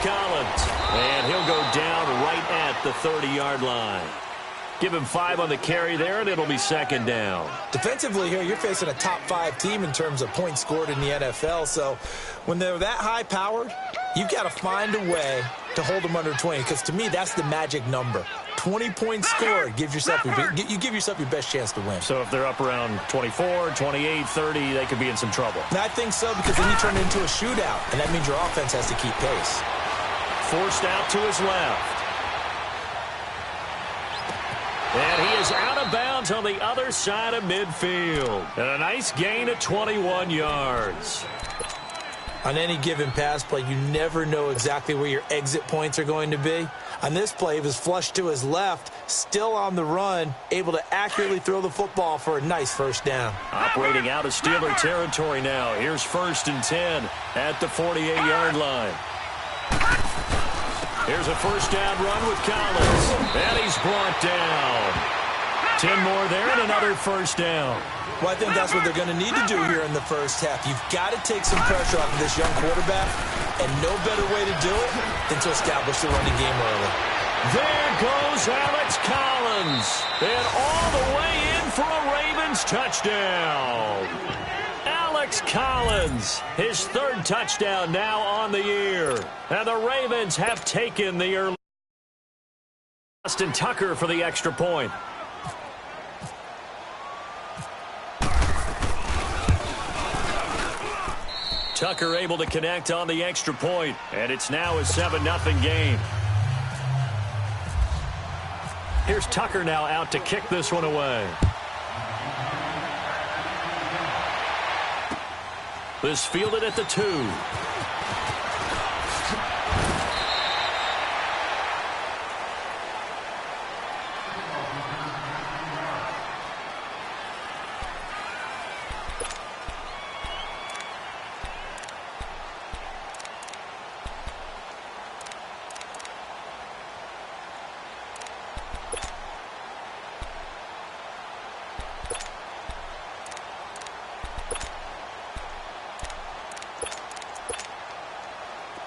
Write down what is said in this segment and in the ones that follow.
Collins. And he'll go down right at the 30-yard line. Give him 5 on the carry there, and it'll be second down. Defensively here, you're facing a top-5 team in terms of points scored in the NFL. So when they're that high-powered, you've got to find a way to hold them under 20, because to me, that's the magic number. 20 points scored, you give yourself your best chance to win. So if they're up around 24, 28, 30, they could be in some trouble. And I think so, because then you turn it into a shootout, and that means your offense has to keep pace. Forced out to his left. And he is out of bounds on the other side of midfield. And a nice gain of 21 yards. On any given pass play, you never know exactly where your exit points are going to be. On this play, he was flushed to his left, still on the run, able to accurately throw the football for a nice first down. Operating out of Steeler territory now. Here's 1st and 10 at the 48-yard line. Here's a first down run with Collins. And he's brought down. 10 more there and another first down. Well, I think that's what they're going to need to do here in the first half. You've got to take some pressure off of this young quarterback, and no better way to do it than to establish the running game early. There goes Alex Collins. And all the way in for a Ravens touchdown. Alex Collins, his 3rd touchdown now on the year. And the Ravens have taken the early. Austin Tucker for the extra point. Tucker able to connect on the extra point, and it's now a 7-0 game. Here's Tucker now out to kick this one away. This fielded at the 2.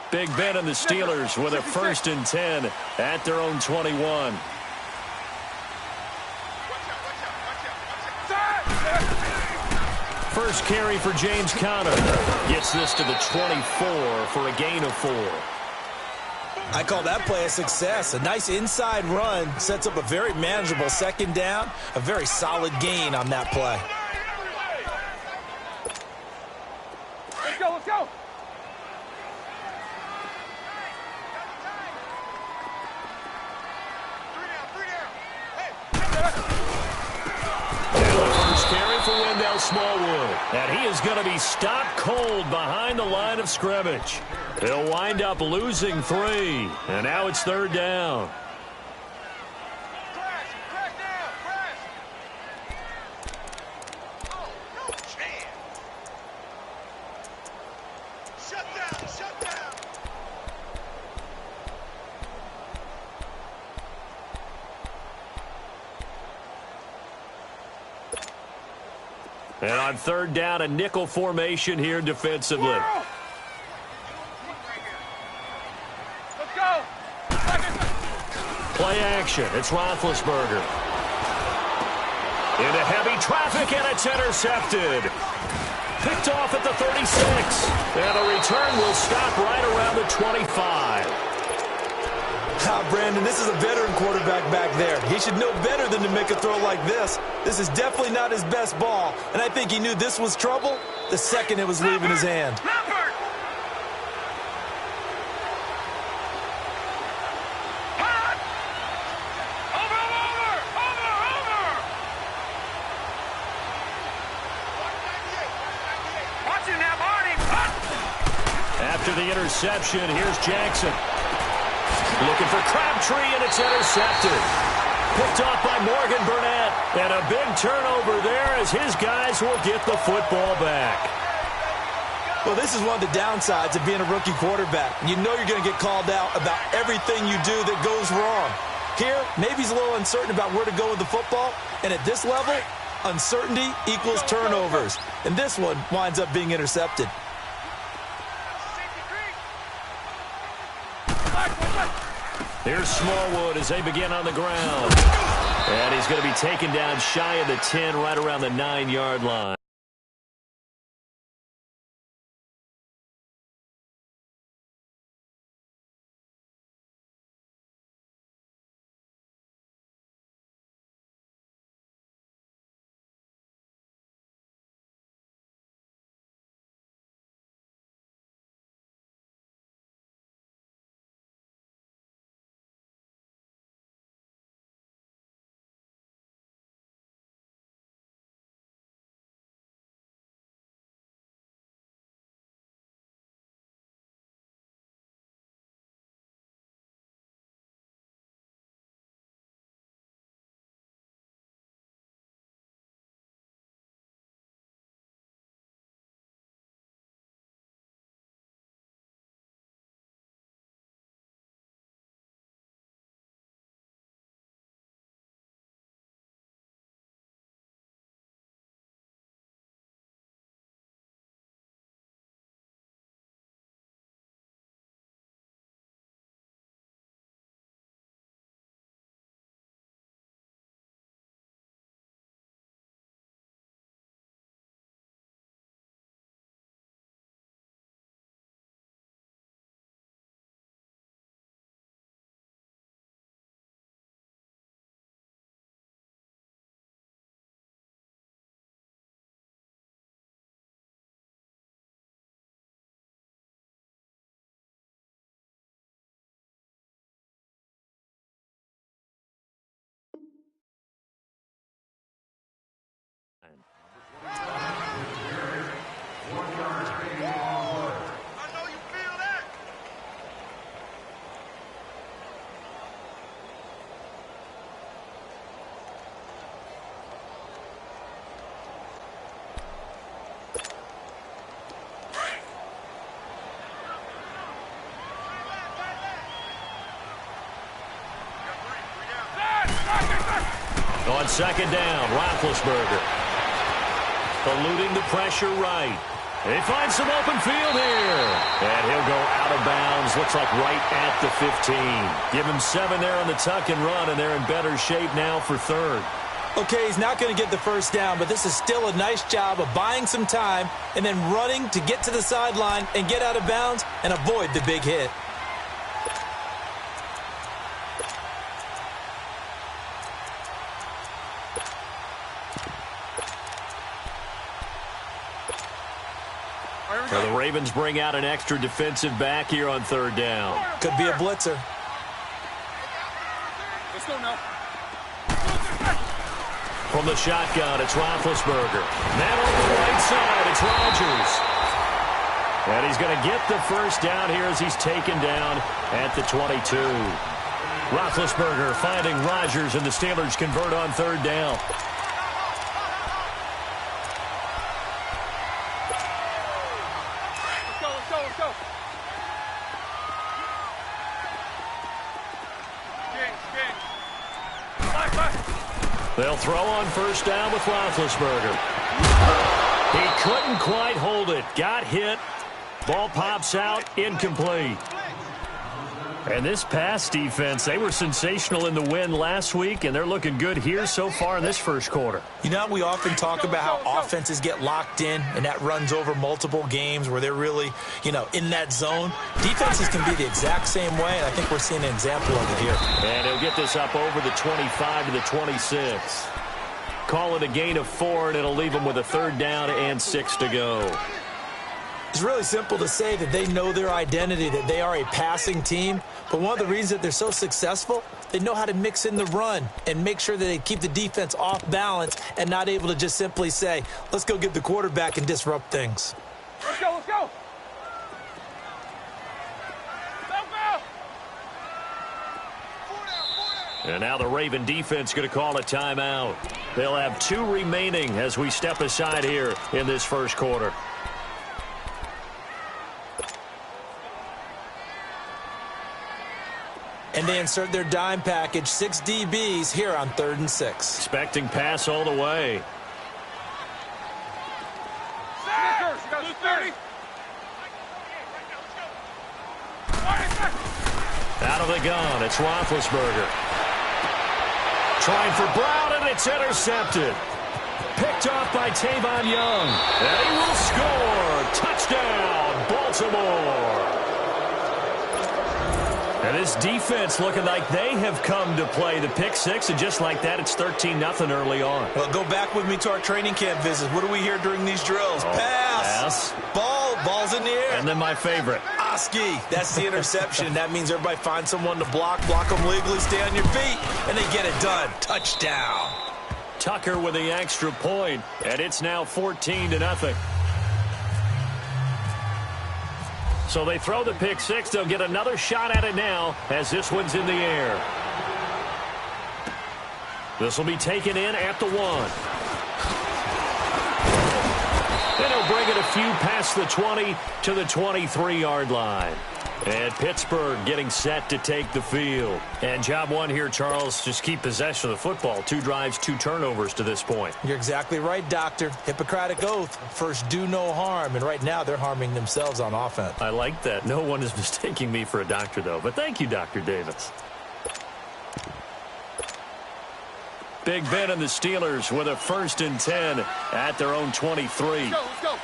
Big Ben and the Steelers with a 1st and 10 at their own 21. First carry for James Conner. Gets this to the 24 for a gain of 4. I call that play a success. A nice inside run sets up a very manageable second down. A very solid gain on that play. Let's go, let's go. Smallwood, and he is going to be stopped cold behind the line of scrimmage. He'll wind up losing 3, and now it's 3rd down. And on 3rd down, a nickel formation here defensively. Let's go. Play action. It's Roethlisberger. Into heavy traffic, and it's intercepted. Picked off at the 36. And a return will stop right around the 25. Brandon, this is a veteran quarterback back there. He should know better than to make a throw like this. This is definitely not his best ball, and I think he knew this was trouble the second it was leaving his hand. After the interception, here's Jackson. Looking for Crabtree, and it's intercepted. Picked off by Morgan Burnett. And a big turnover there as his guys will get the football back. Well, this is one of the downsides of being a rookie quarterback. You know you're going to get called out about everything you do that goes wrong. Here, maybe he's a little uncertain about where to go with the football. And at this level, uncertainty equals turnovers. And this one winds up being intercepted. Here's Smallwood as they begin on the ground. And he's going to be taken down shy of the 10, right around the 9-yard line. On second down, Roethlisberger. Eluding the pressure right. He finds some open field here. And he'll go out of bounds. Looks like right at the 15. Give him 7 there on the tuck and run, and they're in better shape now for third. Okay, he's not going to get the first down, but this is still a nice job of buying some time and then running to get to the sideline and get out of bounds and avoid the big hit. Now the Ravens bring out an extra defensive back here on third down. Could be a blitzer. Let's go now. From the shotgun, it's Roethlisberger. Man on the right side, it's Rodgers. And he's going to get the first down here as he's taken down at the 22. Roethlisberger finding Rodgers, and the Steelers convert on third down. Let's go. They'll throw on first down with Roethlisberger. He couldn't quite hold it. Got hit. Ball pops out. Incomplete. And this pass defense, they were sensational in the win last week, and they're looking good here so far in this first quarter. You know, we often talk about how offenses get locked in, and that runs over multiple games where they're really, in that zone. Defenses can be the exact same way, and I think we're seeing an example of it here. And he'll get this up over the 25 to the 26. Call it a gain of 4, and it'll leave them with a third down and 6 to go. It's really simple to say that they know their identity, that they are a passing team. But one of the reasons that they're so successful, they know how to mix in the run and make sure that they keep the defense off balance and not able to just simply say, let's go get the quarterback and disrupt things. Let's go. And now the Raven defense going to call a timeout. They'll have 2 remaining as we step aside here in this first quarter. And they insert their dime package, 6 DBs here on 3rd and 6. Expecting pass all the way. Out of the gun, it's Roethlisberger. Trying for Brown, and it's intercepted. Picked off by Tavon Young. And he will score. Touchdown, Baltimore. And this defense looking like they have come to play the pick six, and just like that, it's 13-0 early on. Well, go back with me to our training camp visit. What do we hear during these drills? Pass. Ball's in the air. And then my favorite. Oski. That's the interception. That means everybody finds someone to block them legally, stay on your feet, and they get it done. Touchdown. Tucker with the extra point, and it's now 14-0. So they throw the pick six. They'll get another shot at it now as this one's in the air. This will be taken in at the 1. And he'll bring it a few past the 20 to the 23-yard line. And Pittsburgh getting set to take the field. And job one here, Charles, just keep possession of the football. 2 drives, 2 turnovers to this point. You're exactly right, Doctor. Hippocratic oath. First, do no harm. And right now, they're harming themselves on offense. I like that. No one is mistaking me for a doctor, though. But thank you, Dr. Davis. Big Ben and the Steelers with a 1st and 10 at their own 23. Let's go.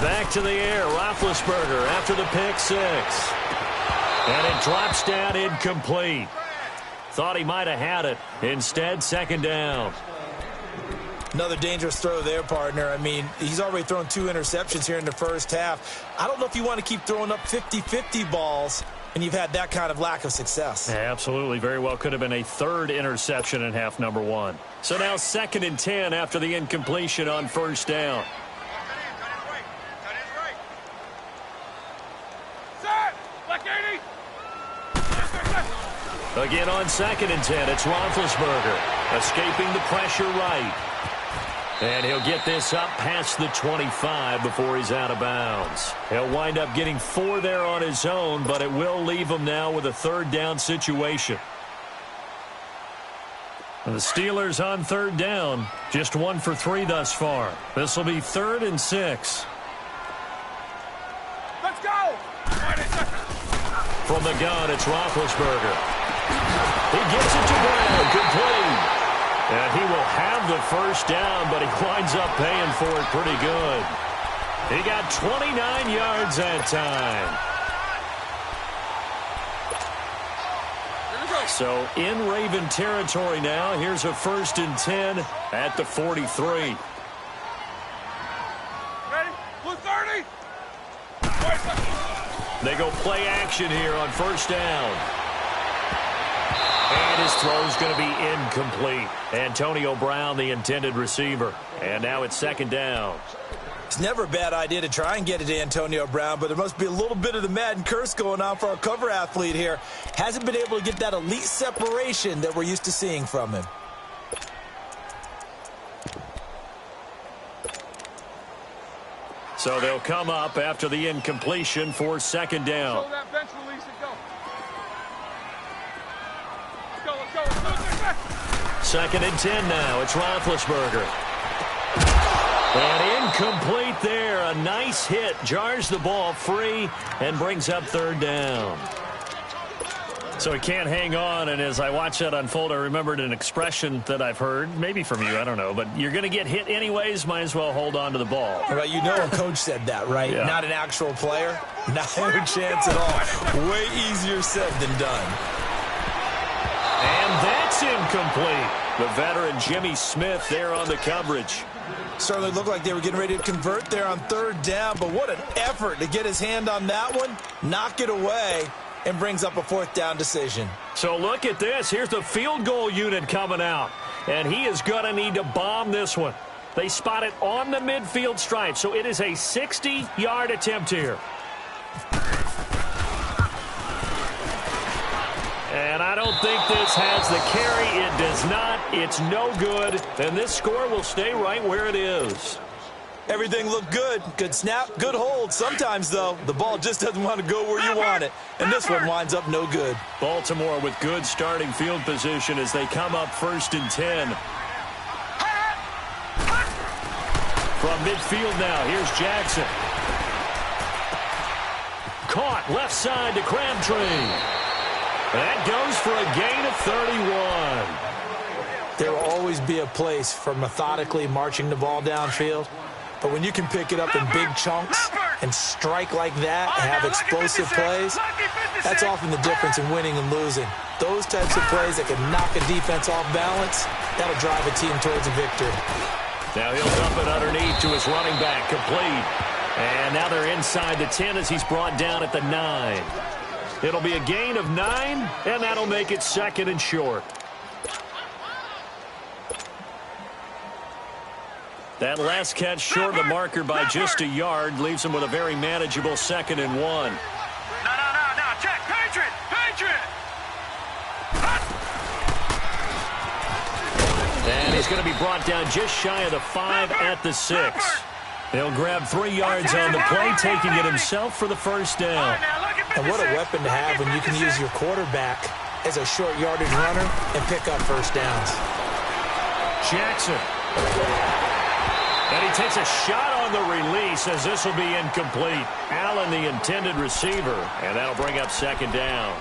Back to the air, Roethlisberger after the pick six. And it drops down incomplete. Thought he might have had it. Instead, 2nd down. Another dangerous throw there, partner. I mean, he's already thrown 2 interceptions here in the first half. I don't know if you want to keep throwing up 50-50 balls, and you've had that kind of lack of success. Absolutely. Very well could have been a 3rd interception in half number 1. So now 2nd and 10 after the incompletion on 1st down. Again on 2nd and 10, it's Roethlisberger escaping the pressure right. And he'll get this up past the 25 before he's out of bounds. He'll wind up getting 4 there on his own, but it will leave him now with a 3rd down situation. And the Steelers on 3rd down, just 1 for 3 thus far. This will be 3rd and 6. Let's go! From the gun, it's Roethlisberger. He gets it to Brown, complete. And he will have the 1st down, but he winds up paying for it pretty good. He got 29 yards that time. So in Raven territory now. Here's a 1st and 10 at the 43. Ready? Blue 30. They go play action here on 1st down. And his throw's going to be incomplete. Antonio Brown, the intended receiver. And now it's 2nd down. It's never a bad idea to try and get it to Antonio Brown, but there must be a little bit of the Madden curse going on for our cover athlete here. Hasn't been able to get that elite separation that we're used to seeing from him. So they'll come up after the incompletion for 2nd down. Show that bench release and go. Let's go. 2nd and 10 now. It's Roethlisberger. And incomplete there. A nice hit. Jars the ball free and brings up 3rd down. So he can't hang on, and as I watch that unfold, I remembered an expression that I've heard, maybe from you, I don't know, but you're going to get hit anyways, might as well hold on to the ball. Right, you know a coach said that, right? Yeah. Not an actual player. Not a chance at all. Way easier said than done. And that's incomplete. The veteran Jimmy Smith there on the coverage. Certainly looked like they were getting ready to convert there on 3rd down, but what an effort to get his hand on that one, knock it away, and brings up a 4th down decision. So look at this. Here's the field goal unit coming out, and he is going to need to bomb this one. They spot it on the midfield stripe, so it is a 60-yard attempt here. And I don't think this has the carry. It does not. It's no good. And this score will stay right where it is. Everything looked good. Good snap, good hold. Sometimes, though, the ball just doesn't want to go where you want it. And this one winds up no good. Baltimore with good starting field position as they come up 1st and 10. From midfield now, here's Jackson. Caught left side to Crabtree. That goes for a gain of 31. There will always be a place for methodically marching the ball downfield. But when you can pick it up in big chunks and strike like that and have explosive plays, that's often the difference in winning and losing. Those types of plays that can knock a defense off balance, that'll drive a team towards a victory. Now he'll dump it underneath to his running back, complete. And now they're inside the 10 as he's brought down at the 9. It'll be a gain of 9, and that'll make it 2nd and short. That last catch short of the marker by just a yard leaves him with a very manageable 2nd and 1. No, check, Patriot! And he's going to be brought down just shy of the 5 at the 6. He'll grab 3 yards on the play, taking it himself for the first down. And what a weapon to have when you can use your quarterback as a short yardage runner and pick up first downs. Jackson. And he takes a shot on the release as this will be incomplete. Allen, the intended receiver, and that'll bring up 2nd down.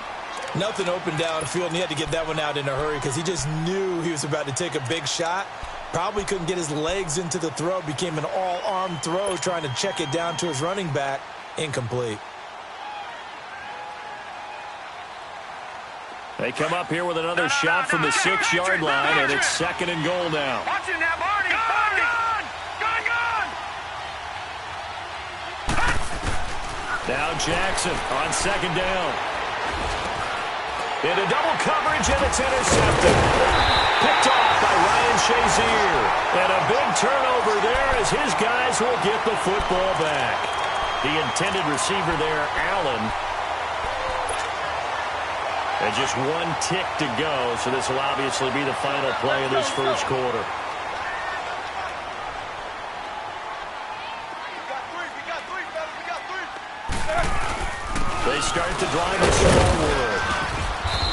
Nothing open downfield, and he had to get that one out in a hurry because he just knew he was about to take a big shot. Probably couldn't get his legs into the throw. Became an all-arm throw trying to check it down to his running back. Incomplete. They come up here with another shot from the 6-yard line, and it's 2nd and goal now. Watch it now, Barney! Gone! Now Jackson on 2nd down. Into double coverage, and it's intercepted. Picked off by Ryan Shazier. And a big turnover there as his guys will get the football back. The intended receiver there, Allen. And just 1 tick to go, so this will obviously be the final play of this first quarter. They start to drive this forward.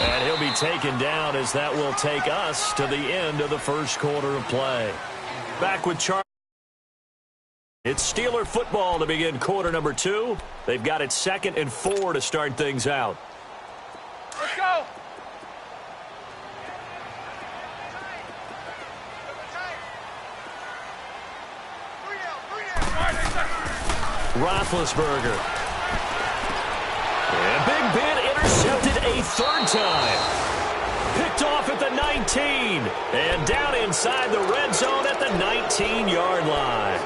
And he'll be taken down as that will take us to the end of the first quarter of play. Back with Charlie. It's Steeler football to begin quarter number 2. They've got it 2nd and 4 to start things out. Let's go! Roethlisberger. And Big Ben intercepted a 3rd time. Picked off at the 19. And down inside the red zone at the 19-yard line.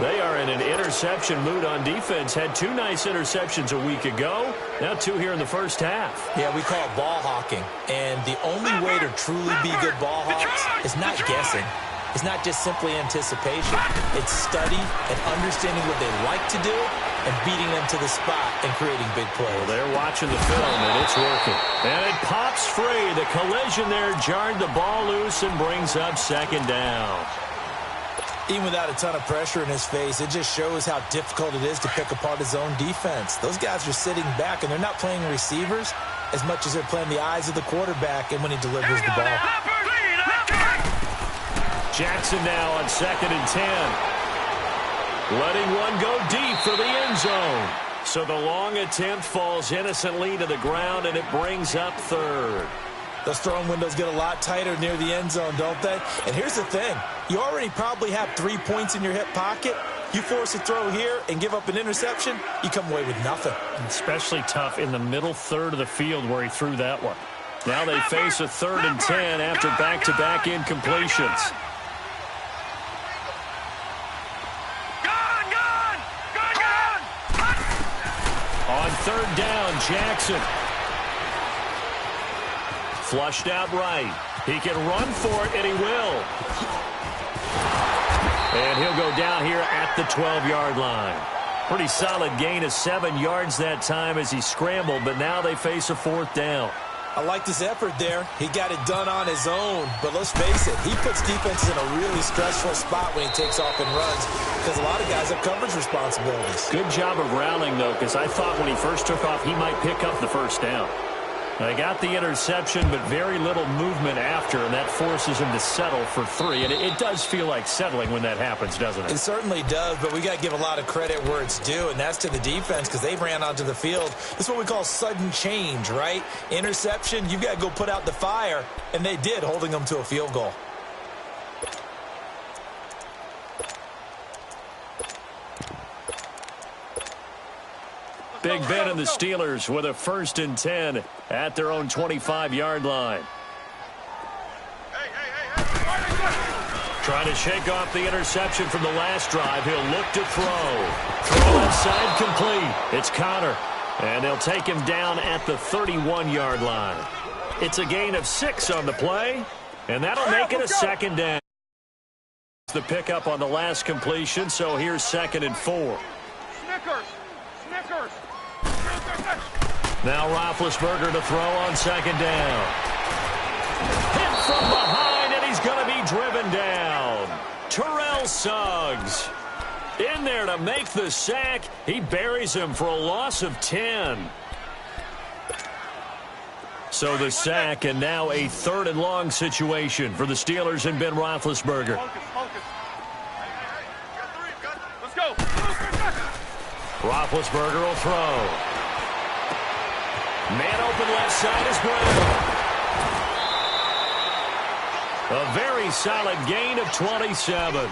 They are in an interception mood on defense. Had 2 nice interceptions a week ago. Now 2 here in the first half. Yeah, we call it ball hawking. And the only way to truly be good ball hawks is not guessing. It's not just simply anticipation. It's study and understanding what they like to do and beating them to the spot and creating big plays. Well, they're watching the film, and it's working. And it pops free. The collision there jarred the ball loose and brings up 2nd down. Even without a ton of pressure in his face, it just shows how difficult it is to pick apart his own defense. Those guys are sitting back, and they're not playing receivers as much as they're playing the eyes of the quarterback and when he delivers the ball. Jackson now on 2nd and 10. Letting one go deep for the end zone. So the long attempt falls innocently to the ground, and it brings up 3rd. Those throwing windows get a lot tighter near the end zone, don't they? And here's the thing. You already probably have 3 points in your hip pocket. You force a throw here and give up an interception, you come away with nothing. Especially tough in the middle 3rd of the field where he threw that one. Now they face a 3rd and 10 after back-to-back incompletions. On 3rd down, Jackson. Flushed out right. He can run for it, and he will. And he'll go down here at the 12-yard line. Pretty solid gain of 7 yards that time as he scrambled, but now they face a 4th down. I like this effort there. He got it done on his own. But let's face it, he puts defenses in a really stressful spot when he takes off and runs because a lot of guys have coverage responsibilities. Good job of rallying, though, because I thought when he first took off, he might pick up the first down. They got the interception, but very little movement after, and that forces him to settle for 3. And it does feel like settling when that happens, doesn't it? It certainly does, but we got to give a lot of credit where it's due, and that's to the defense because they ran onto the field. This is what we call sudden change, right? Interception, you've got to go put out the fire, and they did, holding them to a field goal. Big Ben and the Steelers with a 1st and 10 at their own 25-yard line. Trying to shake off the interception from the last drive. He'll look to throw. Throw inside, complete. It's Conner. And they'll take him down at the 31-yard line. It's a gain of 6 on the play, and that'll make it a 2nd down. The pickup on the last completion, so here's 2nd and 4. Snickers. Now Roethlisberger to throw on 2nd down. Hit from behind, and he's going to be driven down. Terrell Suggs in there to make the sack. He buries him for a loss of 10. So the sack, and now a 3rd and long situation for the Steelers and Ben Roethlisberger. Focus. Let's go. Roethlisberger will throw. Man open left side is Brown. A very solid gain of 27.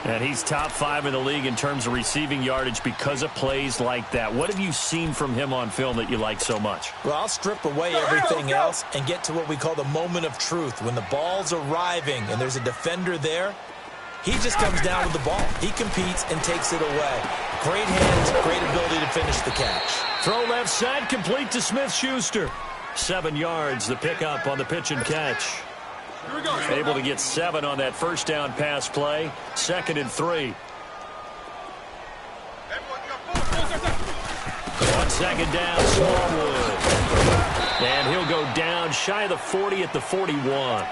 And he's top 5 in the league in terms of receiving yardage because of plays like that. What have you seen from him on film that you like so much? Well, I'll strip away everything else and get to what we call the moment of truth. When the ball's arriving and there's a defender there, he just comes down with the ball. He competes and takes it away. Great hands, great ability to finish the catch. Throw left side, complete to Smith-Schuster. 7 yards, the pickup on the pitch and catch. Able to get 7 on that 1st down pass play. 2nd and 3. On 2nd down, Smallwood. And he'll go down shy of the 40 at the 41.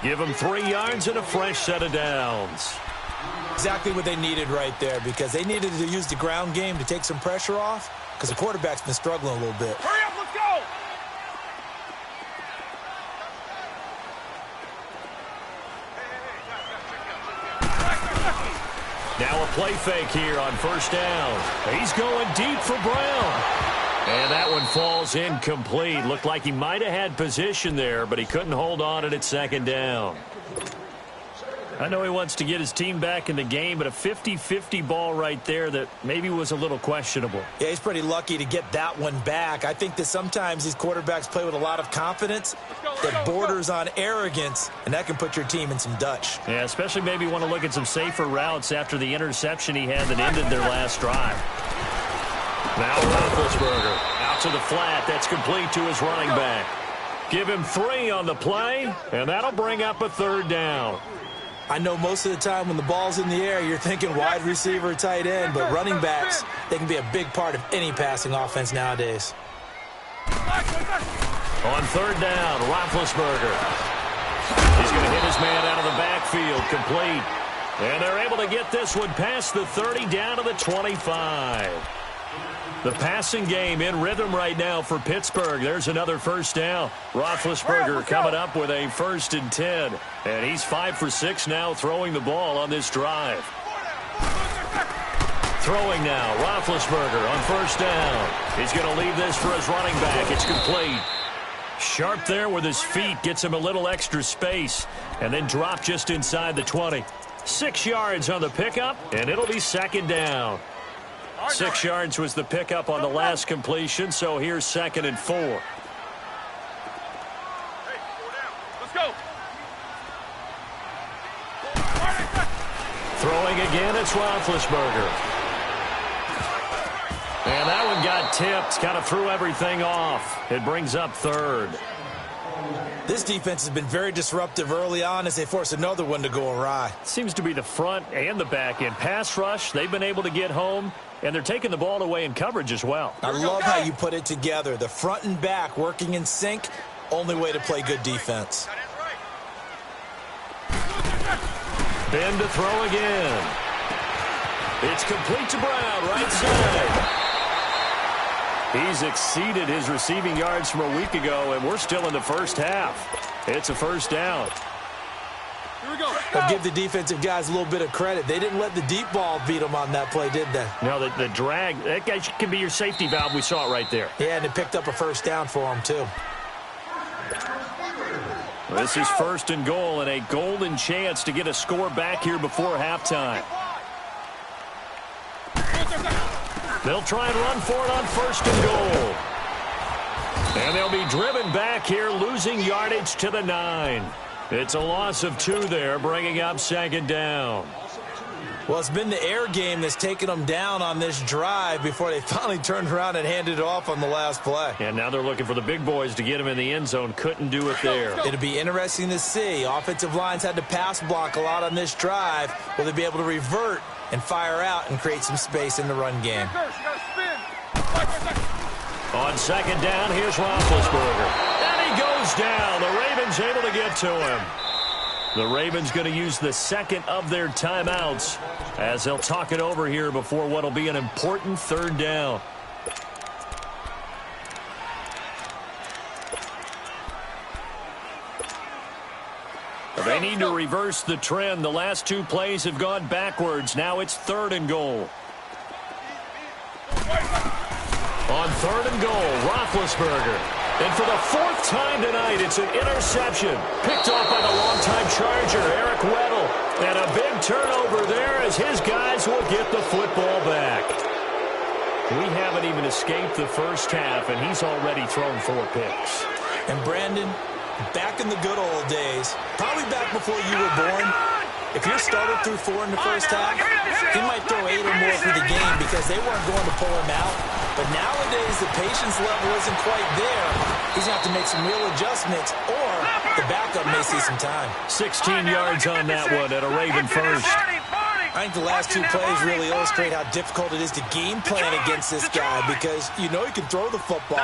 Give him 3 yards and a fresh set of downs. Exactly what they needed right there because they needed to use the ground game to take some pressure off because the quarterback's been struggling a little bit. Hurry up, let's go! Now a play fake here on 1st down. He's going deep for Brown. And that one falls incomplete. Looked like he might have had position there, but he couldn't hold on at 2nd down. I know he wants to get his team back in the game, but a 50-50 ball right there that maybe was a little questionable. Yeah, he's pretty lucky to get that one back. I think that sometimes these quarterbacks play with a lot of confidence that borders on arrogance, and that can put your team in some Dutch. Yeah, especially maybe want to look at some safer routes after the interception he had that ended their last drive. Now Roethlisberger out to the flat. That's complete to his running back. Give him 3 on the play, and that'll bring up a 3rd down. I know most of the time when the ball's in the air, you're thinking wide receiver, tight end, but running backs, they can be a big part of any passing offense nowadays. On 3rd down, Roethlisberger. He's going to hit his man out of the backfield, complete. And they're able to get this one past the 30 down to the 25. The passing game in rhythm right now for Pittsburgh. There's another 1st down. Roethlisberger coming up with a 1st and 10. And he's 5 for 6 now throwing the ball on this drive. Throwing now, Roethlisberger on 1st down. He's going to leave this for his running back. It's complete. Sharp there with his feet. Gets him a little extra space. And then drop just inside the 20. 6 yards on the pickup, and it'll be 2nd down. 6 yards was the pickup on the last completion, so here's 2nd and 4. Let's go. Throwing again, it's Roethlisberger. And that one got tipped, kind of threw everything off. It brings up 3rd. This defense has been very disruptive early on as they force another one to go awry. Seems to be the front and the back end. Pass rush, they've been able to get home, and they're taking the ball away in coverage as well. I love how you put it together. The front and back working in sync. Only way to play good defense. Ben to throw again. It's complete to Brown, right side. He's exceeded his receiving yards from a week ago, and we're still in the first half. It's a first down. Here we go. I'll give the defensive guys a little bit of credit. They didn't let the deep ball beat them on that play, did they? Now, the drag, that guy can be your safety valve. We saw it right there. Yeah, and it picked up a first down for them, too. This is first and goal, and a golden chance to get a score back here before halftime. They'll try and run for it on first and goal. And they'll be driven back here, losing yardage to the 9. It's a loss of 2 there, bringing up second down. Well, it's been the air game that's taken them down on this drive before they finally turned around and handed it off on the last play. And now they're looking for the big boys to get him in the end zone. Couldn't do it there. It'll be interesting to see. Offensive lines had to pass block a lot on this drive. Will they be able to revert and fire out and create some space in the run game? On second down, here's Roethlisberger. And he goes down. The Ravens able to get to him. The Ravens going to use the second of their timeouts as they'll talk it over here before what will be an important third down. They need to reverse the trend. The last 2 plays have gone backwards. Now it's third and goal. On third and goal, Roethlisberger. And for the 4th time tonight, it's an interception. Picked off by the longtime Charger, Eric Weddle. And a big turnover there as his guys will get the football back. We haven't even escaped the first half, and he's already thrown 4 picks. And Brandon, back in the good old days, probably back before you were born, if your starter threw 4 in the first half, he might throw 8 or more for the game because they weren't going to pull him out. But nowadays, the patience level isn't quite there. He's going to have to make some real adjustments, or the backup may see some time. 16 yards on that one at a Raven first. I think the last 2 plays really illustrate how difficult it is to game plan against this guy because you know he can throw the football.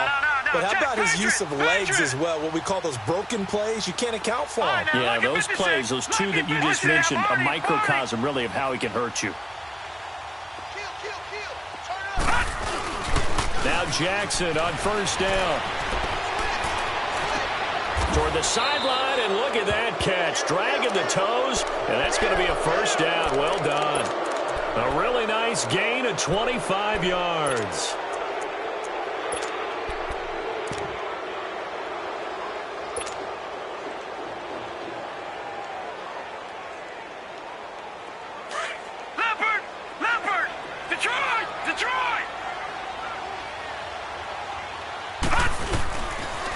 But how about his use of legs as well? What we call those broken plays, you can't account for them. Yeah, those plays, those 2 that you just mentioned, a microcosm really of how he can hurt you. Now Jackson on first down. Toward the sideline, and look at that catch. Dragging the toes, and that's going to be a first down. Well done. A really nice gain of 25 yards. Leopard! Detroit!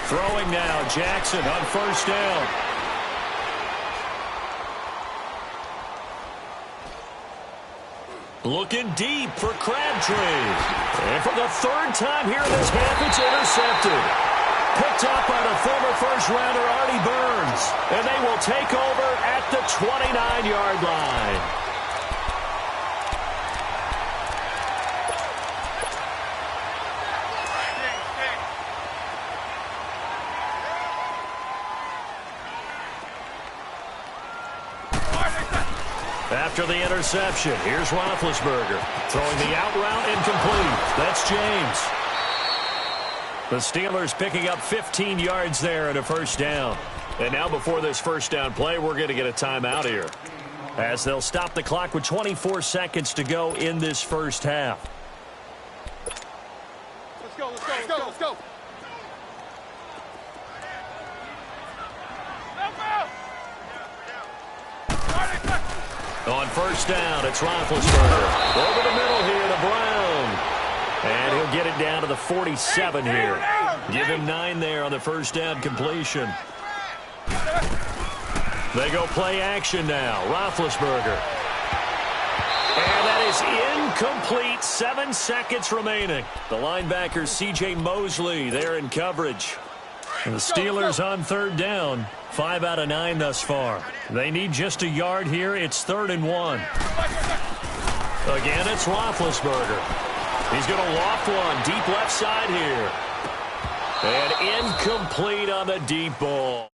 Throwing now, Jackson on first down. Looking deep for Crabtree. And for the 3rd time here in this half, it's intercepted. Picked up by the former first-rounder Artie Burns. And they will take over at the 29-yard line. After the interception, here's Roethlisberger. Throwing the out route incomplete. That's James. The Steelers picking up 15 yards there and a first down. And now before this first down play, we're going to get a timeout here, as they'll stop the clock with 24 seconds to go in this first half. Let's go. On first down, it's Roethlisberger. Over the middle here to Brown. And he'll get it down to the 47 here. Give him 9 there on the first down completion. They go play action now. Roethlisberger. And that is incomplete. 7 seconds remaining. The linebacker, C.J. Mosley, there in coverage. And the Steelers on third down. 5 out of 9 thus far. They need just a yard here. It's 3rd and 1. Again, it's Roethlisberger. He's going to loft one deep left side here. And incomplete on the deep ball.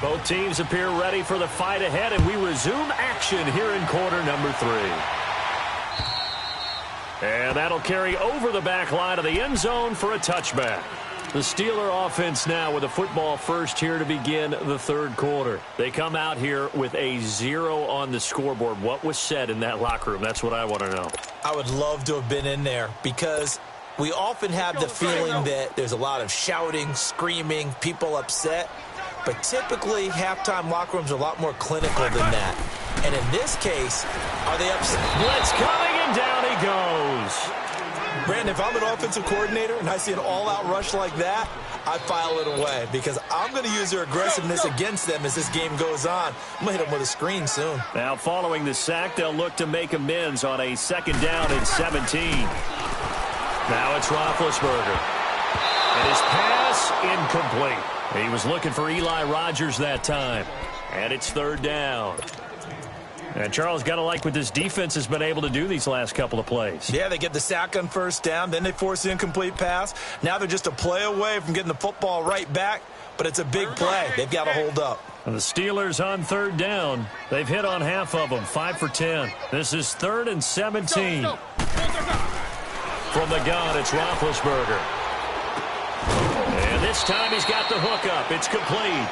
Both teams appear ready for the fight ahead, and we resume action here in quarter number 3. And that'll carry over the back line of the end zone for a touchback. The Steeler offense now with a football first here to begin the third quarter. They come out here with a 0 on the scoreboard. What was said in that locker room? That's what I want to know. I would love to have been in there because we often have the feeling that there's a lot of shouting, screaming, people upset. But typically, halftime locker rooms are a lot more clinical than that. And in this case, are they upset? Blitz coming, and down he goes. Brandon, if I'm an offensive coordinator and I see an all-out rush like that, I file it away because I'm going to use their aggressiveness against them as this game goes on. I'm going to hit them with a screen soon. Now, following the sack, they'll look to make amends on a 2nd down and 17. Now it's Roethlisberger. And his pass incomplete. He was looking for Eli Rogers that time. And it's 3rd down. And Charles, got to like what this defense has been able to do these last couple of plays. Yeah, they get the sack on 1st down, then they force the incomplete pass. Now they're just a play away from getting the football right back, but it's a big play. They've got to hold up. And the Steelers on 3rd down. They've hit on half of them, 5 for 10. This is 3rd and 17. From the gun, it's Roethlisberger. And this time he's got the hook up. It's complete.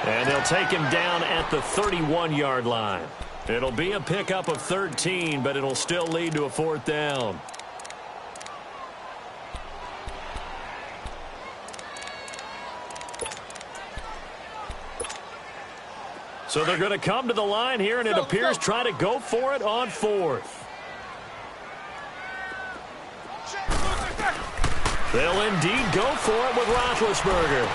And they'll take him down at the 31-yard line. It'll be a pickup of 13, but it'll still lead to a 4th down. So they're going to come to the line here, and it appears try to go for it on 4th. They'll indeed go for it with Roethlisberger.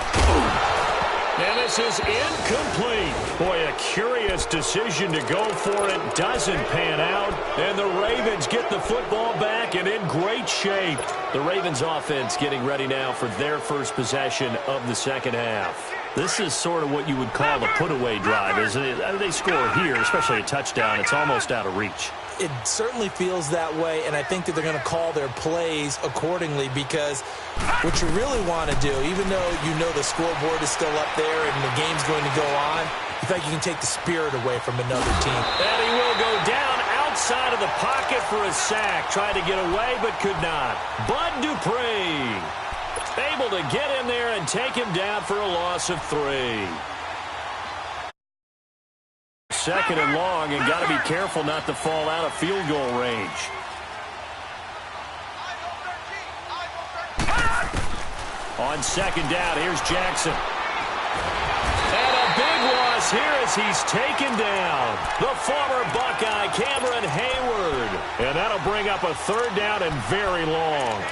And this is incomplete. Boy, a curious decision to go for it. Doesn't pan out. And the Ravens get the football back and in great shape. The Ravens offense getting ready now for their first possession of the second half. This is sort of what you would call a put-away drive, isn't it? They score here, especially a touchdown. It's almost out of reach. It certainly feels that way, and I think that they're going to call their plays accordingly because what you really want to do, even though you know the scoreboard is still up there and the game's going to go on, you think you can take the spirit away from another team. And he will go down outside of the pocket for a sack. Tried to get away but could not. Bud Dupree able to get in there and take him down for a loss of 3. 2nd and long, and got to be careful not to fall out of field goal range. On 2nd down, here's Jackson. And a big loss here as he's taken down. The former Buckeye, Cameron Hayward. And that'll bring up a 3rd down and very long.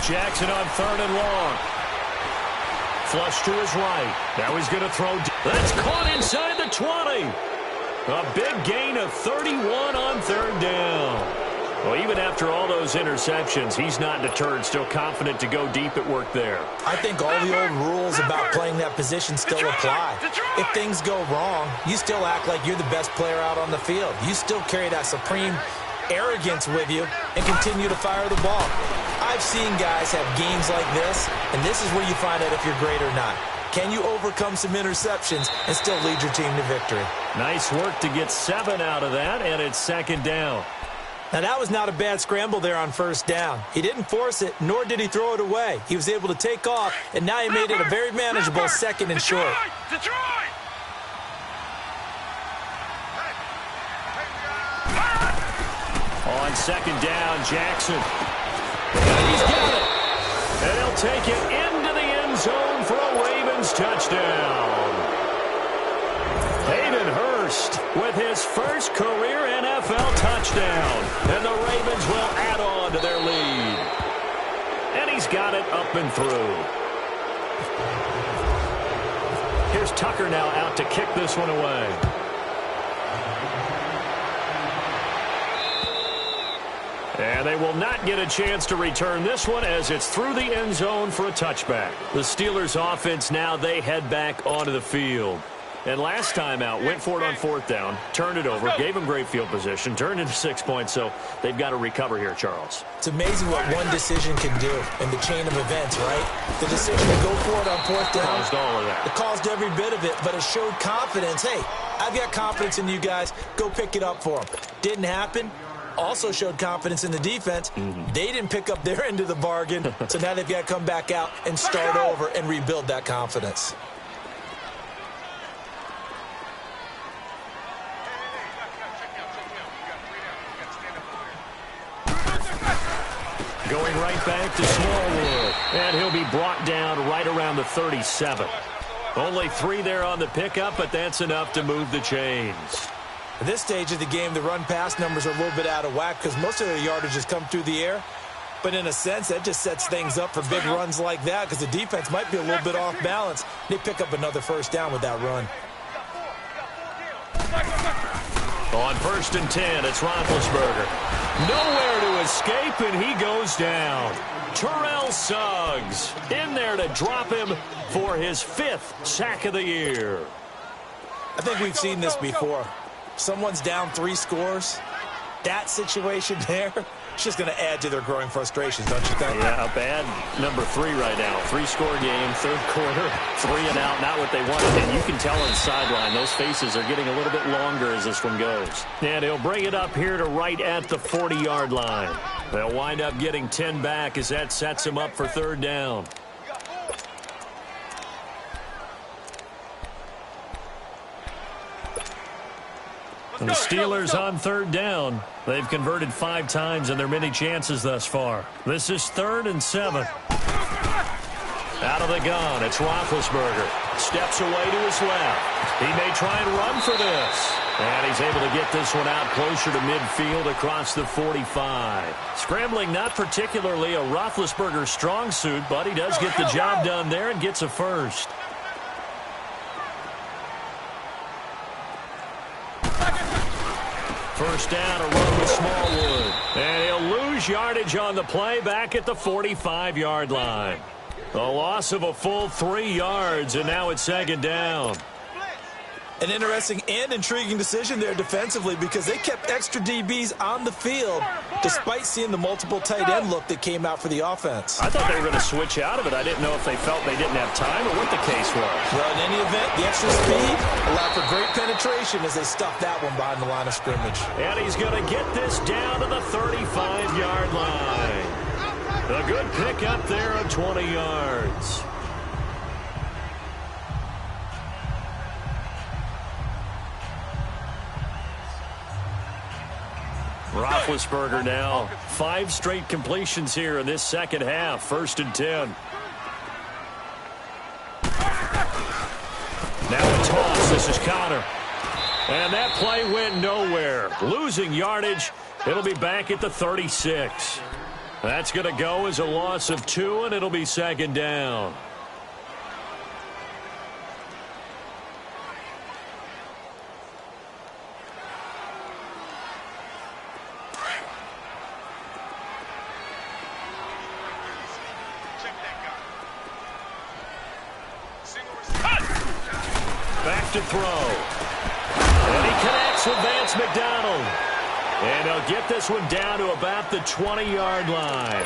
Jackson on 3rd and long. Flush to his right. Now he's going to throw. That's caught inside the 20. A big gain of 31 on 3rd down. Well, even after all those interceptions, he's not deterred, still confident to go deep at work there. I think all the old rules about playing that position still apply. If things go wrong, you still act like you're the best player out on the field. You still carry that supreme arrogance with you and continue to fire the ball. I've seen guys have games like this, and this is where you find out if you're great or not. Can you overcome some interceptions and still lead your team to victory? Nice work to get 7 out of that, and it's 2nd down. Now, that was not a bad scramble there on 1st down. He didn't force it, nor did he throw it away. He was able to take off, and now he made it a very manageable 2nd and short. On 2nd down, Jackson. And he's got it. And he'll take it into the end zone for a Ravens touchdown. Hayden Hurst with his first career NFL touchdown. And the Ravens will add on to their lead. And he's got it up and through. Here's Tucker now out to kick this one away. And they will not get a chance to return this one as it's through the end zone for a touchback. The Steelers offense now, they head back onto the field. And last time out, went for it on fourth down, turned it over, gave them great field position, turned into 6 points, so they've got to recover here, Charles. It's amazing what one decision can do in the chain of events, right? The decision to go for it on fourth down. Caused all of that. It caused every bit of it, but it showed confidence. Hey, I've got confidence in you guys. Go pick it up for them. Didn't happen. Also showed confidence in the defense. They didn't pick up their end of the bargain, so now they've got to come back out and start over and rebuild that confidence. Going right back to Smallwood. And he'll be brought down right around the 37. Only 3 there on the pickup, but that's enough to move the chains. At this stage of the game, the run-pass numbers are a little bit out of whack because most of their yardage has come through the air. But in a sense, that just sets things up for big runs like that because the defense might be a little bit off balance. They pick up another first down with that run. On 1st and 10, it's Roethlisberger. Nowhere to escape, and he goes down. Terrell Suggs in there to drop him for his 5th sack of the year. I think we've seen this before. Someone's down 3 scores. That situation there, it's just going to add to their growing frustrations, don't you think? Yeah, a bad number 3 right now. 3-score game, 3rd quarter, 3 and out, not what they wanted. And you can tell on the sideline, those faces are getting a little bit longer as this one goes. And he'll bring it up here to right at the 40-yard line. They'll wind up getting 10 back as that sets them up for 3rd down. And the Steelers on 3rd down. They've converted 5 times in their many chances thus far. This is 3rd and 7. Out of the gun, it's Roethlisberger. Steps away to his left. He may try and run for this. And he's able to get this one out closer to midfield across the 45. Scrambling not particularly a Roethlisberger strong suit, but he does get the job done there and gets a first. First down, a run with Smallwood. And he'll lose yardage on the play back at the 45-yard line. A loss of a full 3 yards, and now it's 2nd down. An interesting and intriguing decision there defensively because they kept extra DBs on the field despite seeing the multiple tight end look that came out for the offense. I thought they were going to switch out of it. I didn't know if they felt they didn't have time or what the case was. Well, in any event, the extra speed allowed for great penetration as they stuffed that one behind the line of scrimmage. And he's going to get this down to the 35-yard line. A good pick up there of 20 yards. Roethlisberger now 5 straight completions here in this second half. 1st and 10. Now a toss. This is Connor. And that play went nowhere. Losing yardage. It'll be back at the 36. That's going to go as a loss of 2, and it'll be 2nd down. Back to throw. And he connects with Vance McDonald. And he'll get this one down to about the 20-yard line.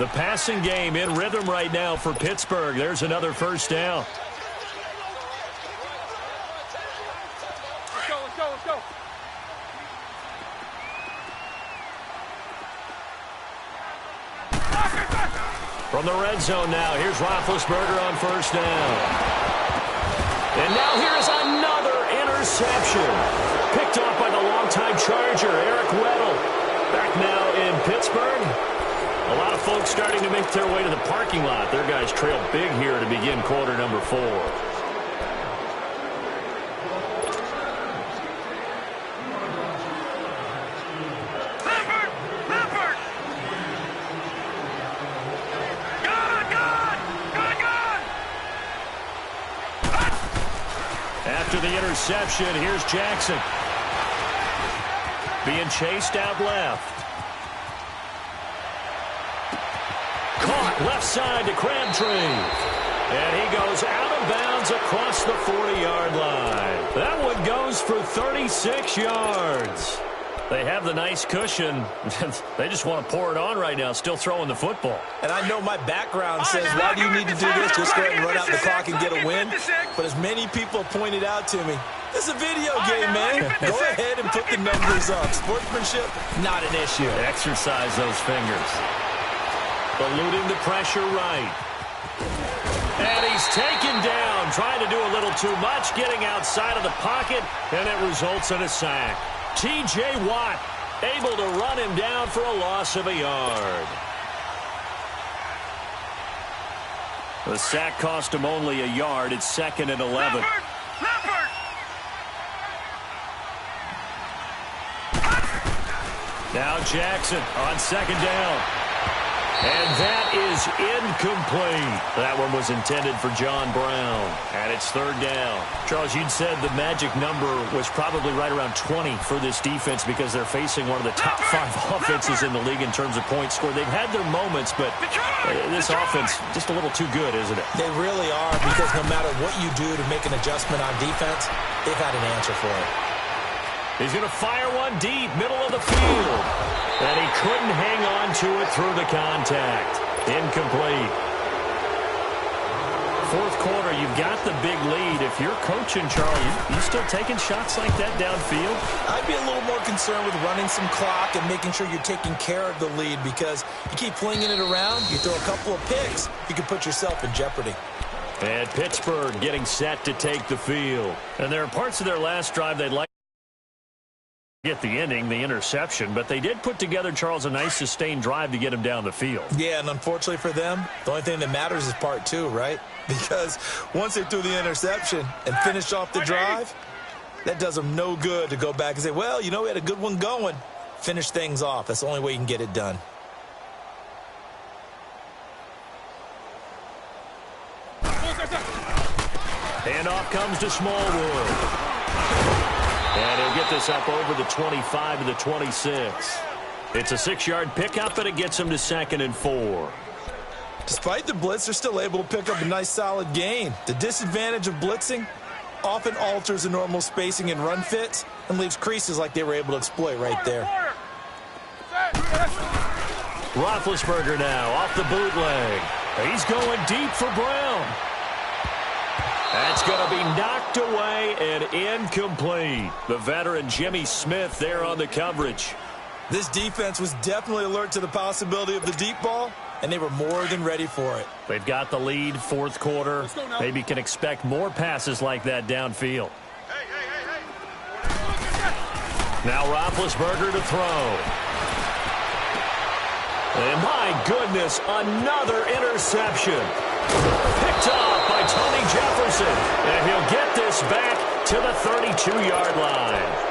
The passing game in rhythm right now for Pittsburgh. There's another first down. Let's go, let's go, let's go. From the red zone now, here's Roethlisberger on first down. And now here's another interception. Picked off by the longtime Charger, Eric Weddle. Back now in Pittsburgh. A lot of folks starting to make their way to the parking lot. Their guys trail big here to begin quarter number 4. After the interception, here's Jackson. Being chased out left. Caught left side to Crabtree. And he goes out of bounds across the 40-yard line. That one goes for 36 yards. They have the nice cushion. They just want to pour it on right now, still throwing the football. And I know my background says, why do you need to do this? Just go ahead and run out the clock and get a win. But as many people pointed out to me, this is a video game, man. Go ahead and put the numbers up. Sportsmanship, not an issue. Exercise those fingers. Eluding the pressure right. And he's taken down, trying to do a little too much, getting outside of the pocket, and it results in a sack. T.J. Watt able to run him down for a loss of a yard. The sack cost him only a yard. It's 2nd and 11. Leopard! Now Jackson on 2nd down. And that is incomplete. That one was intended for John Brown. And it's 3rd down. Charles, you'd said the magic number was probably right around 20 for this defense because they're facing one of the top 5 offenses in the league in terms of points scored. They've had their moments, but this offense just a little too good, isn't it? They really are, because no matter what you do to make an adjustment on defense, they've had an answer for it. He's going to fire one deep, middle of the field. And he couldn't hang on to it through the contact. Incomplete. 4th quarter, you've got the big lead. If you're coaching, Charlie, you still taking shots like that downfield? I'd be a little more concerned with running some clock and making sure you're taking care of the lead, because you keep flinging it around, you throw a couple of picks, you can put yourself in jeopardy. And Pittsburgh getting set to take the field. And there are parts of their last drive they'd like get the ending, the interception, but they did put together, Charles, a nice sustained drive to get him down the field. Yeah, and unfortunately for them, the only thing that matters is part 2, right? Because once they threw the interception and finished off the drive, that does them no good to go back and say, well, you know, we had a good one going. Finish things off. That's the only way you can get it done. Handoff comes to Smallwood. And he'll get this up over the 25 to the 26. It's a 6-yard pickup, and it gets him to 2nd and 4. Despite the blitz, they're still able to pick up a nice solid gain. The disadvantage of blitzing often alters the normal spacing and run fits and leaves creases like they were able to exploit right there. Roethlisberger now off the bootleg. He's going deep for Brown. That's going to be knocked away and incomplete. The veteran Jimmy Smith there on the coverage. This defense was definitely alert to the possibility of the deep ball, and they were more than ready for it. They've got the lead, 4th quarter. Maybe can expect more passes like that downfield. Now Roethlisberger to throw. And my goodness, another interception. Picked off by Tony Jefferson. And he'll get this back to the 32-yard line.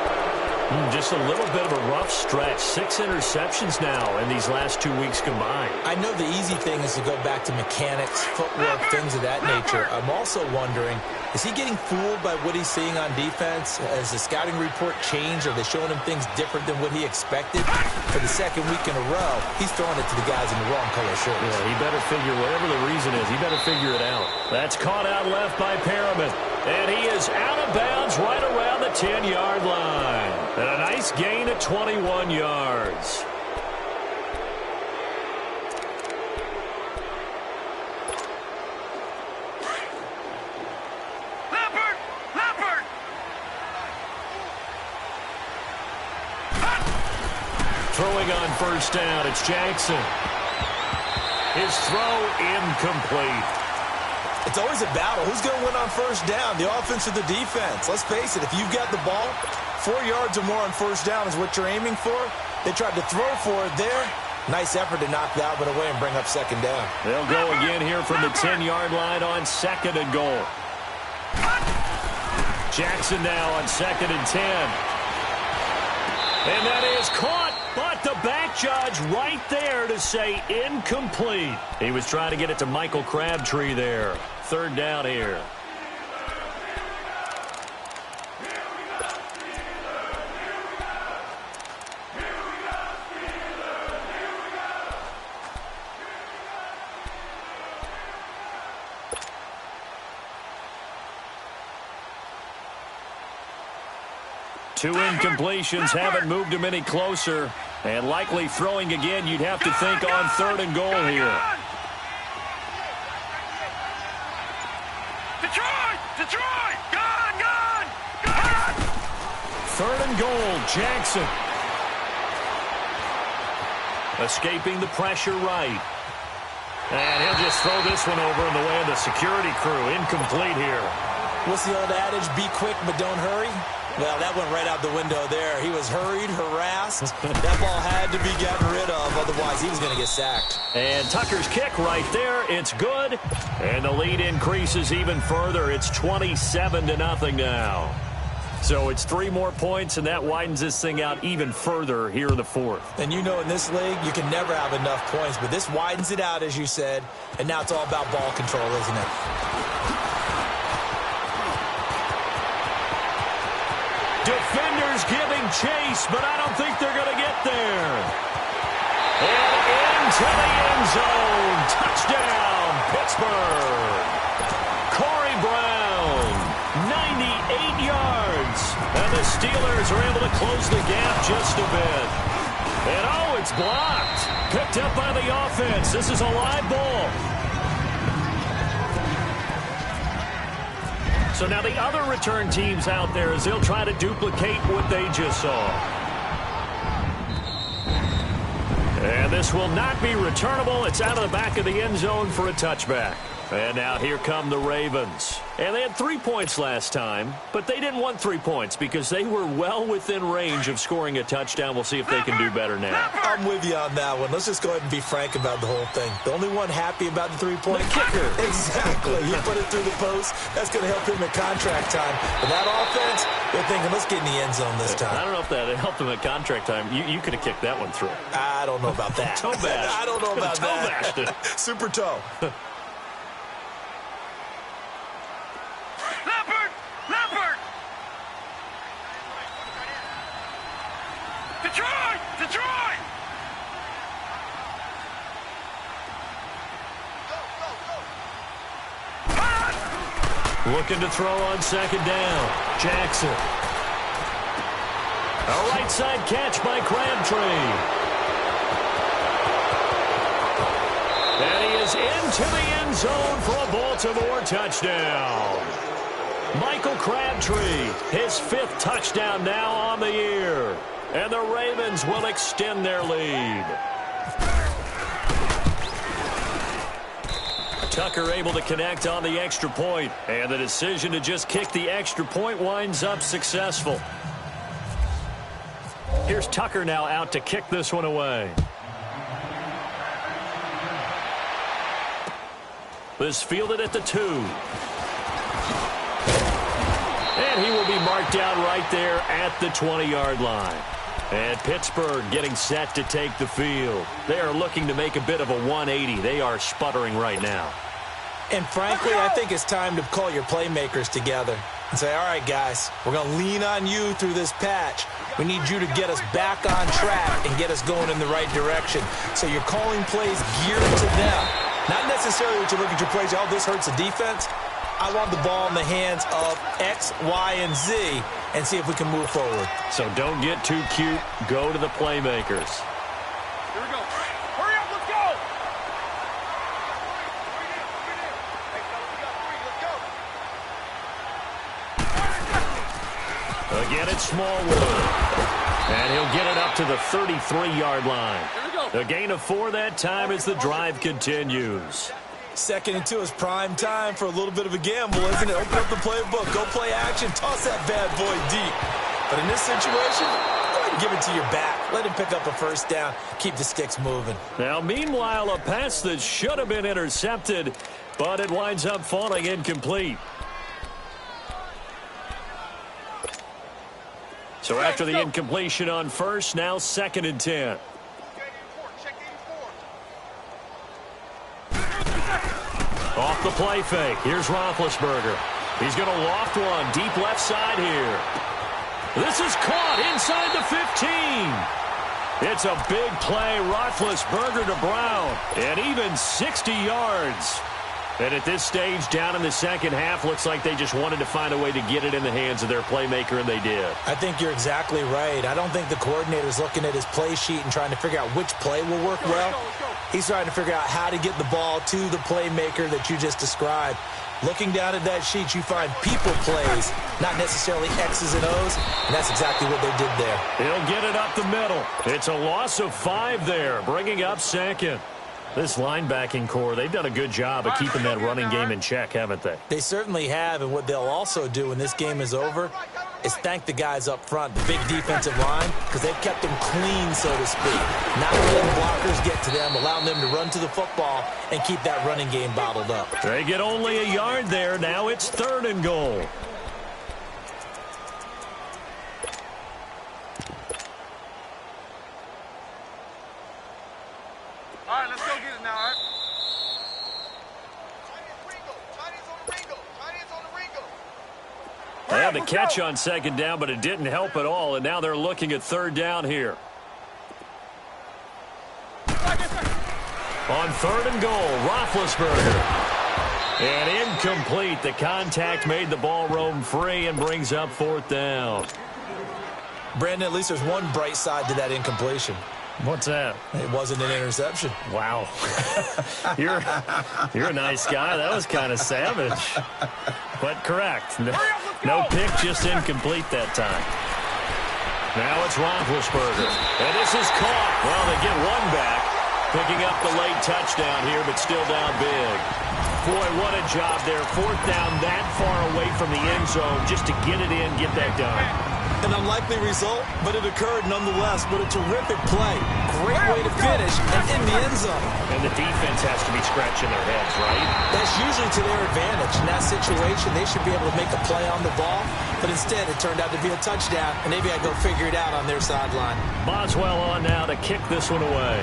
Just a little bit of a rough stretch. 6 interceptions now in these last 2 weeks combined. I know the easy thing is to go back to mechanics, footwork, things of that nature. I'm also wondering, is he getting fooled by what he's seeing on defense? Has the scouting report changed? Are they showing him things different than what he expected? For the 2nd week in a row, he's throwing it to the guys in the wrong color shirts. Yeah, he better figure, whatever the reason is, he better figure it out. That's caught out left by Perriman. And he is out of bounds right around the 10-yard line. And a nice gain at 21 yards. Leopard! Throwing on 1st down, it's Jackson. His throw incomplete. It's always a battle. Who's going to win on 1st down, the offense or the defense? Let's face it, if you've got the ball, 4 yards or more on 1st down is what you're aiming for. They tried to throw for it there. Nice effort to knock that one away and bring up 2nd down. They'll go again here from the 10-yard line on 2nd and goal. Jackson now on 2nd and 10. And that is caught, but the back judge right there to say incomplete. He was trying to get it to Michael Crabtree there. 3rd down here. 2 incompletions haven't moved him any closer. And likely throwing again, you'd have to think on 3rd and goal here. Detroit! Gone! 3rd and goal, Jackson. Escaping the pressure right. And he'll just throw this one over in the way of the security crew. Incomplete here. What's the old adage? Be quick, but don't hurry. Well, that went right out the window there. He was hurried, harassed. That ball had to be gotten rid of. Otherwise, he was going to get sacked. And Tucker's kick right there. It's good. And the lead increases even further. It's 27-0 now. So it's 3 more points, and that widens this thing out even further here in the 4th. And you know in this league, you can never have enough points. But this widens it out, as you said. And now it's all about ball control, isn't it? Defenders giving chase, but I don't think they're going to get there. And into the end zone. Touchdown, Pittsburgh. Corey Brown, 98 yards. And the Steelers are able to close the gap just a bit. And oh, it's blocked. Picked up by the offense. This is a live ball. So now the other return teams out there as they'll try to duplicate what they just saw. And this will not be returnable. It's out of the back of the end zone for a touchback. And now here come the Ravens. And they had 3 points last time, but they didn't want 3 points because they were well within range of scoring a touchdown. We'll see if they can do better now. I'm with you on that one. Let's just go ahead and be frank about the whole thing. The only one happy about the 3-point kicker. Exactly. He put it through the post. That's going to help him at contract time. But that offense, they're thinking, let's get in the end zone this time. I don't know if that helped him at contract time. You could have kicked that one through. I don't know about that. Toe bash. I don't know about toe that. Bashed it. Super toe. Leopard! Detroit! Looking to throw on 2nd down. Jackson. A right side catch by Crabtree. And he is into the end zone for a Baltimore touchdown. Michael Crabtree, his 5th touchdown now on the year. And the Ravens will extend their lead. Tucker able to connect on the extra point. And the decision to just kick the extra point winds up successful. Here's Tucker now out to kick this one away. This fielded at the 2. And he will be marked down right there at the 20-yard line. And Pittsburgh getting set to take the field. They are looking to make a bit of a 180. They are sputtering right now. And frankly, I think it's time to call your playmakers together and say, all right, guys, we're going to lean on you through this patch. We need you to get us back on track and get us going in the right direction. So you're calling plays geared to them. Not necessarily what you look at your plays, oh, this hurts the defense. I want the ball in the hands of X, Y, and Z and see if we can move forward. So don't get too cute. Go to the playmakers. Here we go. Hurry up, let's go! Again, it's Smallwood. And he'll get it up to the 33-yard line. A gain of 4 that time as the drive continues. 2nd and 2 is prime time for a little bit of a gamble, isn't it? Open up the playbook, go play action, toss that bad boy deep. But in this situation, go ahead and give it to your back. Let him pick up a 1st down, keep the sticks moving. Now, meanwhile, a pass that should have been intercepted, but it winds up falling incomplete. So after the incompletion on 1st, now 2nd and 10. Off the play fake. Here's Roethlisberger. He's going to loft one deep left side here. This is caught inside the 15. It's a big play. Roethlisberger to Brown. And even 60 yards. And at this stage, down in the second half, looks like they just wanted to find a way to get it in the hands of their playmaker, and they did. I think you're exactly right. I don't think the coordinator's looking at his play sheet and trying to figure out which play will work well. He's trying to figure out how to get the ball to the playmaker that you just described. Looking down at that sheet, you find people plays, not necessarily X's and O's, and that's exactly what they did there. He'll get it up the middle. It's a loss of 5 there, bringing up second. This linebacking core, they've done a good job of keeping that running game in check, haven't they? They certainly have, and what they'll also do when this game is over is thank the guys up front, the big defensive line, because they've kept them clean, so to speak. Not letting blockers get to them, allowing them to run to the football and keep that running game bottled up. They get only a yard there. Now it's 3rd and goal. All right, let's go get it now, all right? They had the catch on 2nd down, but it didn't help at all, and now they're looking at 3rd down here. On 3rd and goal, Roethlisberger. And incomplete. The contact made the ball roam free and brings up 4th down. Brandon, at least there's one bright side to that incompletion. What's that? It wasn't an interception. Wow. You're a nice guy. That was kind of savage. But correct. No pick, just incomplete that time. Now it's Roethlisberger. And this is caught. Well, they get one back. Picking up the late touchdown here, but still down big. Boy, what a job there. 4th down that far away from the end zone just to get it in, get that done. An unlikely result, but it occurred nonetheless. But a terrific play. Great way to finish and in the end zone. And the defense has to be scratching their heads, right? That's usually to their advantage. In that situation, they should be able to make a play on the ball. But instead, it turned out to be a touchdown, and maybe I go figure it out on their sideline. Boswell on now to kick this one away.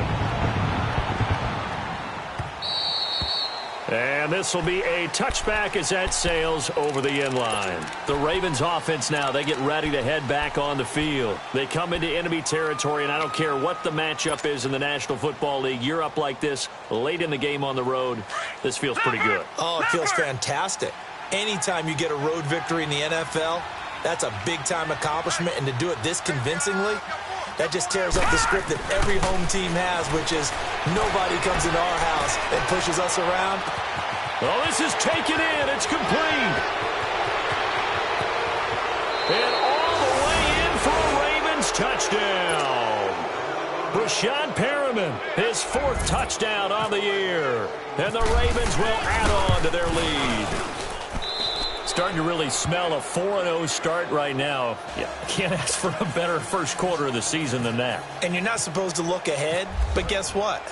And this will be a touchback as that sails over the end line. The Ravens offense now, they get ready to head back on the field. They come into enemy territory, and I don't care what the matchup is in the National Football League. You're up like this late in the game on the road. This feels pretty good. Oh, it feels fantastic. Anytime you get a road victory in the NFL, that's a big-time accomplishment, and to do it this convincingly, that just tears up the script that every home team has, which is nobody comes into our house and pushes us around. Oh, this is taken in. It's complete. And all the way in for a Ravens touchdown. Brashad Perriman, his 4th touchdown on the year. And the Ravens will add on to their lead. Starting to really smell a 4-0 start right now. Yeah, can't ask for a better first quarter of the season than that. And you're not supposed to look ahead, but guess what?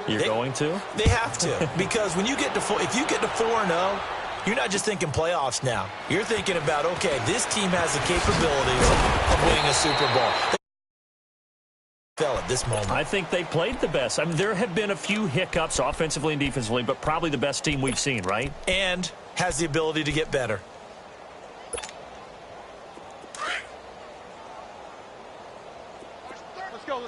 You're going to? They have to, because when you get to if you get to 4-0, you're not just thinking playoffs now. You're thinking about, okay, this team has the capabilities of winning a Super Bowl. Fell at this moment. I think they played the best. I mean, there have been a few hiccups offensively and defensively, but probably the best team we've seen, right? And has the ability to get better. Let's go.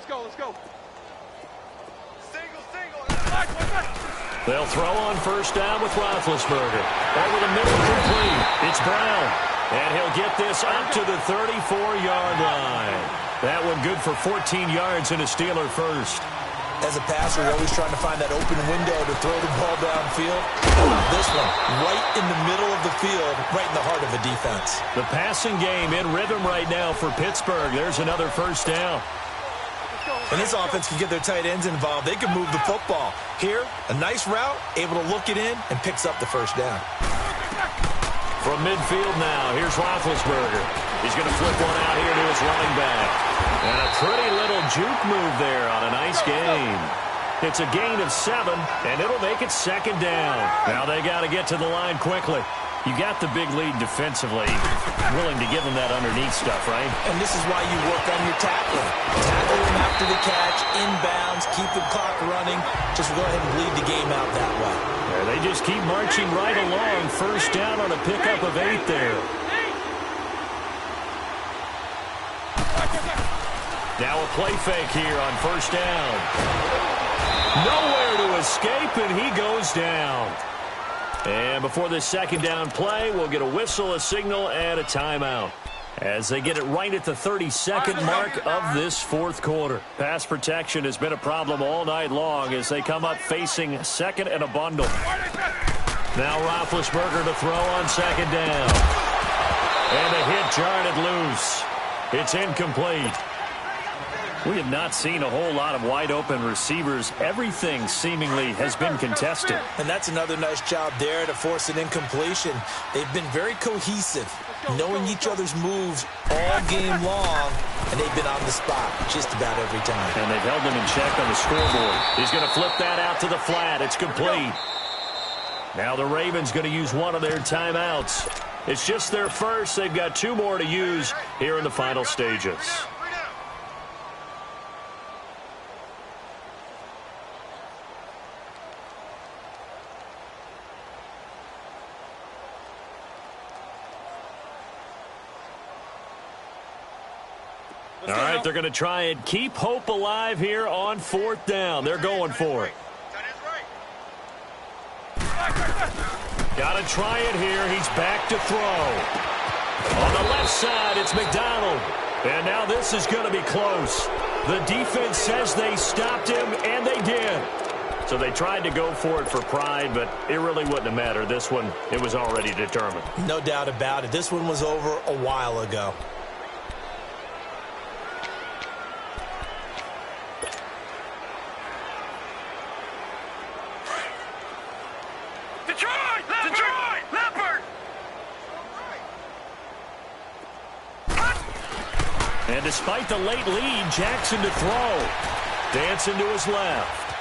They'll throw on 1st down with Roethlisberger. Over the middle, complete. It's Brown. And he'll get this up to the 34-yard line. That one good for 14 yards and a Steeler first. As a passer, you're always trying to find that open window to throw the ball downfield. This one, right in the middle of the field, right in the heart of a defense. The passing game in rhythm right now for Pittsburgh. There's another 1st down. And this offense can get their tight ends involved. They can move the football. Here, a nice route, able to look it in, and picks up the 1st down. From midfield now, here's Roethlisberger. He's going to flip one out here to his running back. And a pretty little juke move there on a nice game. It's a gain of 7, and it'll make it 2nd down. Now they got to get to the line quickly. You got the big lead defensively. Willing to give them that underneath stuff, right? And this is why you work on your tackling. Tackle them after the catch, inbounds, keep the clock running. Just go ahead and bleed the game out that way. Yeah, they just keep marching right along. 1st down on a pickup of 8 there. Now a play fake here on 1st down. Nowhere to escape, and he goes down. And before this second down play, we'll get a whistle, a signal, and a timeout, as they get it right at the 32nd mark of this fourth quarter. Pass protection has been a problem all night long as they come up facing second and a bundle. Now Roethlisberger to throw on second down. And a hit jarred loose. It's incomplete. We have not seen a whole lot of wide-open receivers. Everything seemingly has been contested. And that's another nice job there to force an incompletion. They've been very cohesive, knowing each other's moves all game long, and they've been on the spot just about every time. And they've held them in check on the scoreboard. He's going to flip that out to the flat. It's complete. Now the Ravens going to use one of their timeouts. It's just their first. They've got two more to use here in the final stages. All right, they're going to try and keep hope alive here on fourth down. They're going for it. Got to try it here. He's back to throw. On the left side, it's McDonald. And now this is going to be close. The defense says they stopped him, and they did. So they tried to go for it for pride, but it really wouldn't have mattered. This one, it was already determined. No doubt about it. This one was over a while ago. And despite the late lead, Jackson to throw. Dancing to his left.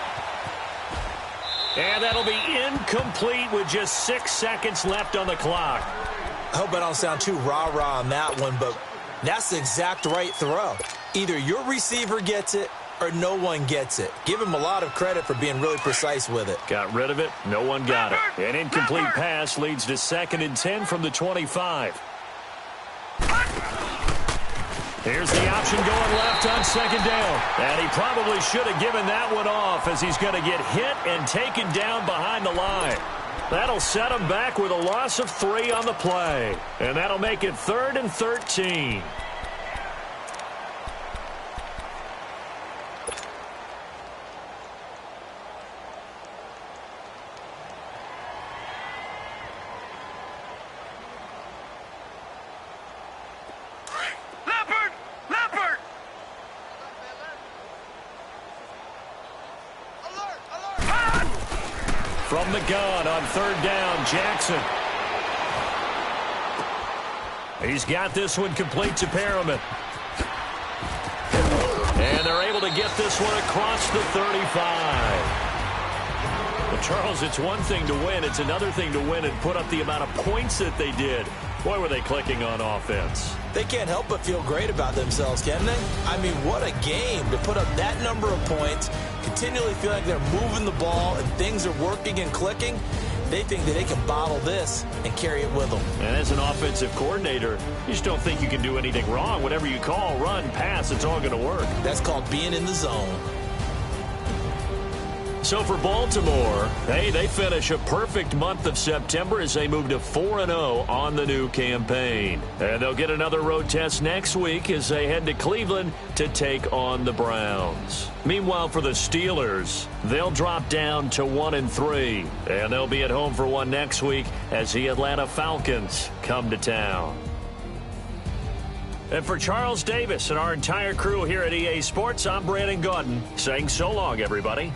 And that'll be incomplete with just 6 seconds left on the clock. I hope I don't sound too rah-rah on that one, but that's the exact right throw. Either your receiver gets it or no one gets it. Give him a lot of credit for being really precise with it. Got rid of it. No one got it. An incomplete pass leads to 2nd and 10 from the 25. Here's the option going left on second down. And he probably should have given that one off as he's going to get hit and taken down behind the line. That'll set him back with a loss of 3 on the play. And that'll make it 3rd and 13. From the gun on 3rd down, Jackson. He's got this one complete to Perriman. And they're able to get this one across the 35. Well, Charles, it's one thing to win. It's another thing to win and put up the amount of points that they did. Boy, were they clicking on offense. They can't help but feel great about themselves, can they? I mean, what a game to put up that number of points, continually feel like they're moving the ball and things are working and clicking. They think that they can bottle this and carry it with them. And as an offensive coordinator, you just don't think you can do anything wrong. Whatever you call, run, pass, it's all going to work. That's called being in the zone. So for Baltimore, hey, they finish a perfect month of September as they move to 4-0 on the new campaign. And they'll get another road test next week as they head to Cleveland to take on the Browns. Meanwhile, for the Steelers, they'll drop down to 1-3. And they'll be at home for one next week as the Atlanta Falcons come to town. And for Charles Davis and our entire crew here at EA Sports, I'm Brandon Gaudin saying so long, everybody.